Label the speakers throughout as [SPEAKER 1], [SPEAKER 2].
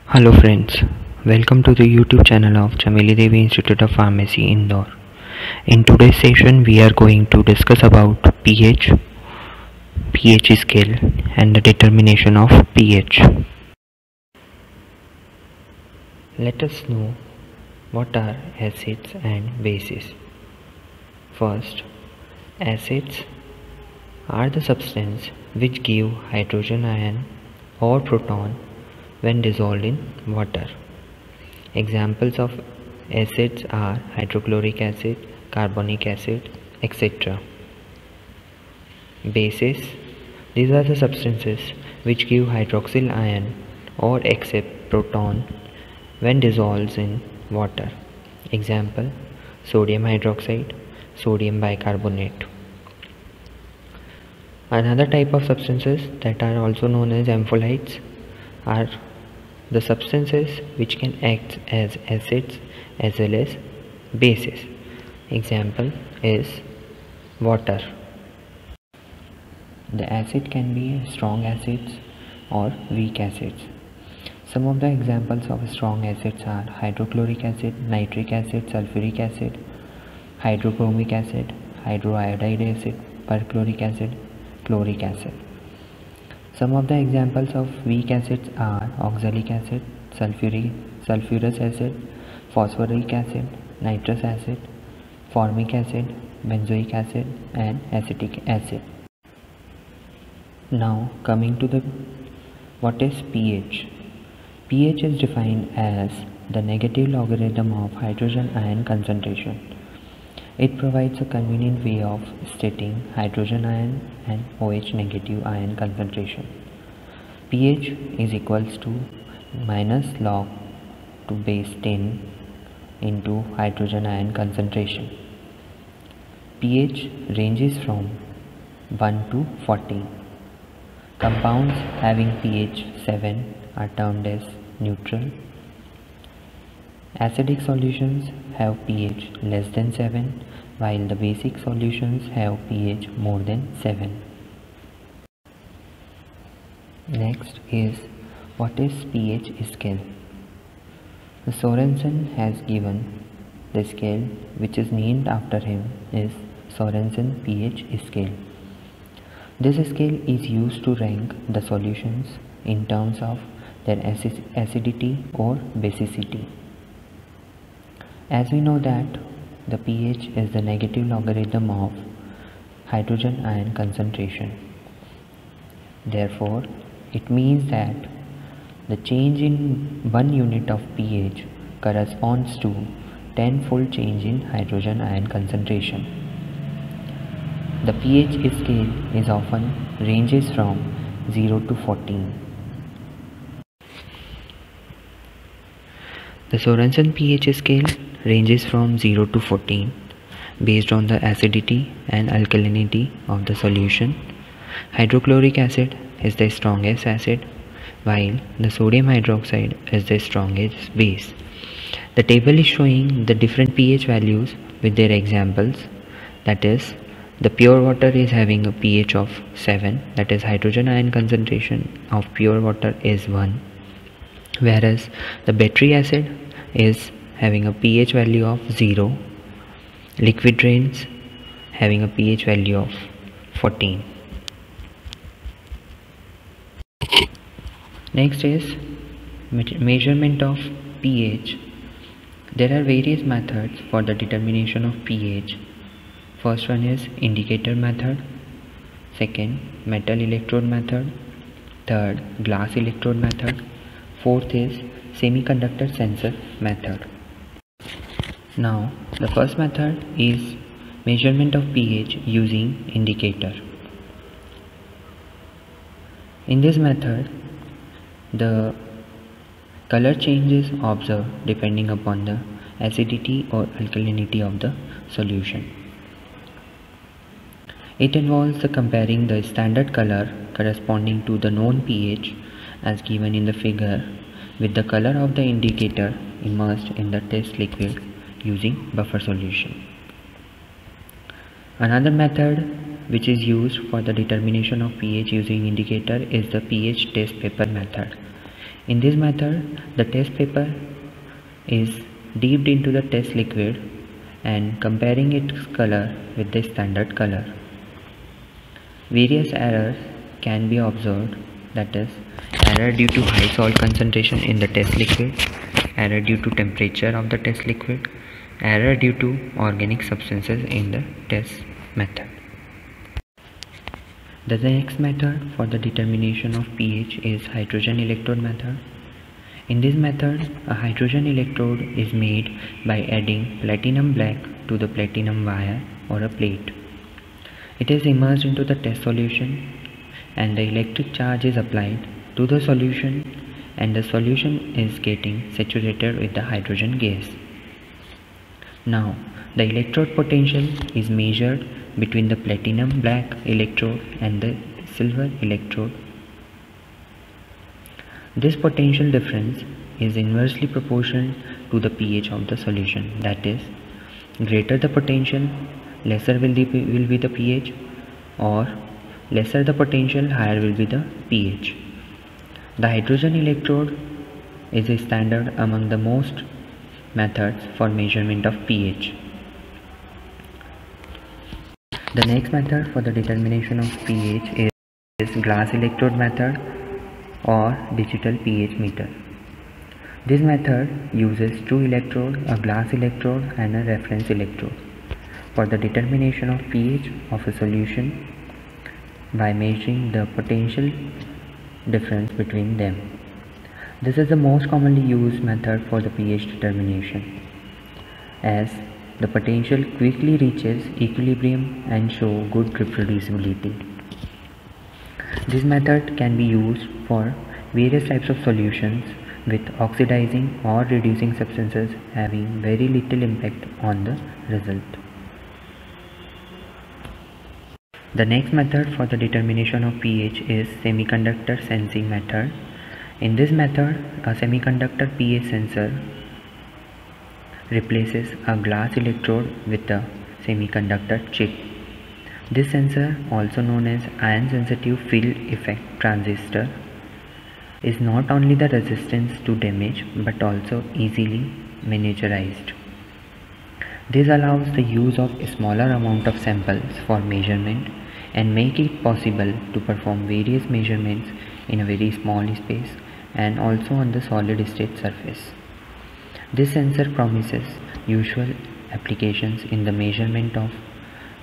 [SPEAKER 1] Hello friends, welcome to the YouTube channel of Chameli Devi Institute of Pharmacy, Indore. In today's session, we are going to discuss about pH scale and the determination of pH. Let us know what are acids and bases. First, acids are the substance which give hydrogen ion or proton when dissolved in water. Examples of acids are hydrochloric acid, carbonic acid, etc. Bases. These are the substances which give hydroxyl ion or accept proton when dissolved in water. Example: sodium hydroxide, sodium bicarbonate. Another type of substances that are also known as ampholytes are the substances which can act as acids as well as bases. Example is water. The acid can be strong acids or weak acids. Some of the examples of strong acids are hydrochloric acid, nitric acid, sulfuric acid, hydrochromic acid, hydroiodide acid, perchloric acid, chloric acid. Some of the examples of weak acids are oxalic acid, sulfurous acid, phosphoric acid, nitrous acid, formic acid, benzoic acid, and acetic acid. Now coming to what is pH. pH is defined as the negative logarithm of hydrogen ion concentration. It provides a convenient way of stating hydrogen ion and OH negative ion concentration. pH is equals to minus log to base 10 into hydrogen ion concentration. pH ranges from 1 to 14. Compounds having pH 7 are termed as neutral. Acidic solutions have pH less than 7, while the basic solutions have pH more than 7. Next is what is pH scale. Sorensen has given the scale which is named after him is Sorensen pH scale. This scale is used to rank the solutions in terms of their acidity or basicity. As we know that the pH is the negative logarithm of hydrogen ion concentration. Therefore, it means that the change in 1 unit of pH corresponds to 10-fold change in hydrogen ion concentration. The pH scale is often ranges from 0 to 14. The Sorensen pH scale ranges from 0 to 14 based on the acidity and alkalinity of the solution. Hydrochloric acid is the strongest acid, while the sodium hydroxide is the strongest base. The table is showing the different pH values with their examples. That is, the pure water is having a pH of 7, that is hydrogen ion concentration of pure water is 1, whereas the battery acid is having a pH value of 0, liquid rains having a pH value of 14. Next is measurement of pH. There are various methods for the determination of pH. First one is indicator method, second metal electrode method, third glass electrode method, fourth is semiconductor sensor method. Now the first method is measurement of pH using indicator. In this method, the color change is observed depending upon the acidity or alkalinity of the solution. It involves the comparing the standard color corresponding to the known pH as given in the figure with the color of the indicator immersed in the test liquid using buffer solution. Another method which is used for the determination of pH using indicator is the pH test paper method. In this method, the test paper is dipped into the test liquid and comparing its color with the standard color. Various errors can be observed, that is, error due to high salt concentration in the test liquid, error due to temperature of the test liquid, error due to organic substances in the test method. The next method for the determination of pH is hydrogen electrode method. In this method, a hydrogen electrode is made by adding platinum black to the platinum wire or a plate. It is immersed into the test solution and the electric charge is applied to the solution and the solution is getting saturated with the hydrogen gas. Now, the electrode potential is measured between the platinum black electrode and the silver electrode. This potential difference is inversely proportional to the pH of the solution, that is, greater the potential, lesser will be the pH, or lesser the potential, higher will be the pH. The hydrogen electrode is a standard among the most methods for measurement of pH. The next method for the determination of pH is glass electrode method or digital pH meter. This method uses two electrodes, a glass electrode and a reference electrode, for the determination of pH of a solution by measuring the potential difference between them. This is the most commonly used method for the pH determination, as the potential quickly reaches equilibrium and show good reproducibility. This method can be used for various types of solutions with oxidizing or reducing substances having very little impact on the result. The next method for the determination of pH is semiconductor sensing method. In this method, a semiconductor pH sensor replaces a glass electrode with a semiconductor chip. This sensor, also known as ion sensitive field effect transistor, is not only the resistance to damage but also easily miniaturized. This allows the use of a smaller amount of samples for measurement and make it possible to perform various measurements in a very small space and also on the solid state surface. This sensor promises useful applications in the measurement of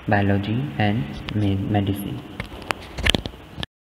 [SPEAKER 1] biology and medicine.